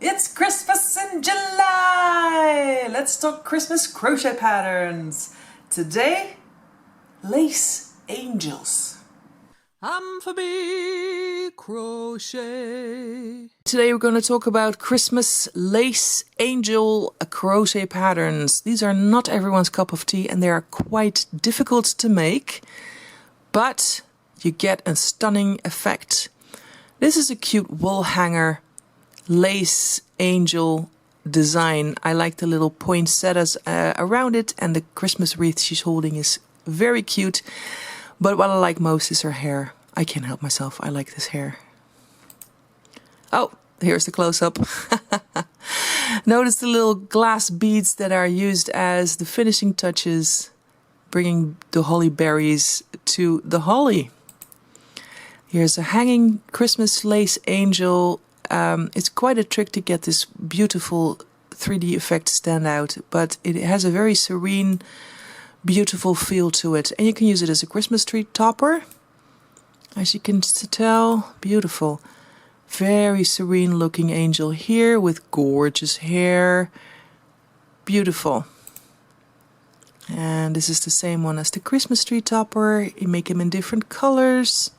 It's Christmas in July! Let's talk Christmas crochet patterns. Today, lace angels. I'm for big crochet. Today we're going to talk about Christmas lace angel crochet patterns. These are not everyone's cup of tea and they are quite difficult to make, but you get a stunning effect. This is a cute wall hanger lace angel design. I like the little poinsettias around it, and the Christmas wreath she's holding is very cute. But what I like most is her hair. I can't help myself. I like this hair. Oh, here's the close-up. Notice the little glass beads that are used as the finishing touches, bringing the holly berries to the holly. Here's a hanging Christmas lace angel. It's quite a trick to get this beautiful 3D effect to stand out, but it has a very serene, beautiful feel to it. And you can use it as a Christmas tree topper. As you can tell, beautiful. Very serene looking angel here with gorgeous hair. Beautiful. And this is the same one as the Christmas tree topper. You make them in different colors.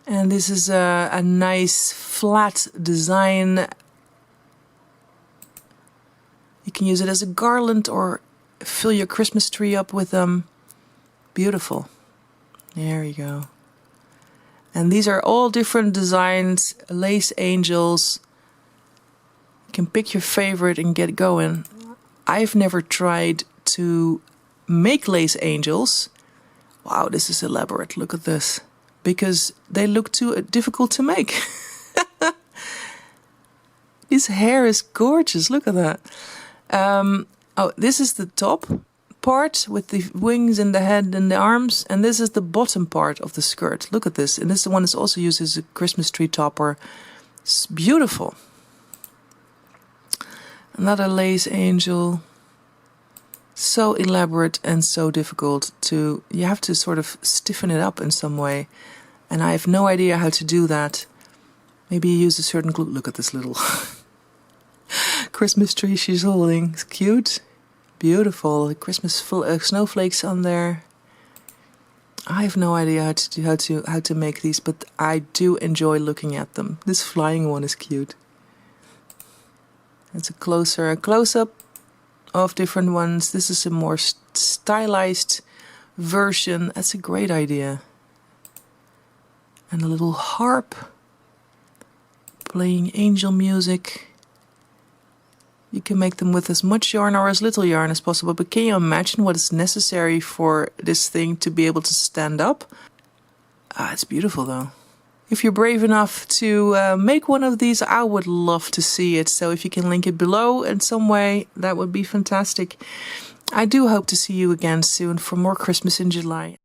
And this is a nice flat design. You can use it as a garland or fill your Christmas tree up with them. Beautiful. There you go. And these are all different designs, lace angels. You can pick your favorite and get going. I've never tried to make lace angels. Wow, this is elaborate. Look at this. Because they look too difficult to make. His hair is gorgeous. Look at that. Oh, this is the top part with the wings and the head and the arms. And this is the bottom part of the skirt. Look at this. And this one is also used as a Christmas tree topper. It's beautiful. Another lace angel. So elaborate and so difficult to... You have to sort of stiffen it up in some way. And I have no idea how to do that. Maybe you use a certain glue. Look at this little Christmas tree she's holding. It's cute. Beautiful. Christmas snowflakes on there. I have no idea how to make these, but I do enjoy looking at them. This flying one is cute. It's a close-up of different ones. This is a more stylized version. That's a great idea. And a little harp playing angel music. You can make them with as much yarn or as little yarn as possible, but can you imagine what is necessary for this thing to be able to stand up? It's beautiful though. If you're brave enough to make one of these, I would love to see it. So if you can link it below in some way, that would be fantastic. I do hope to see you again soon for more Christmas in July.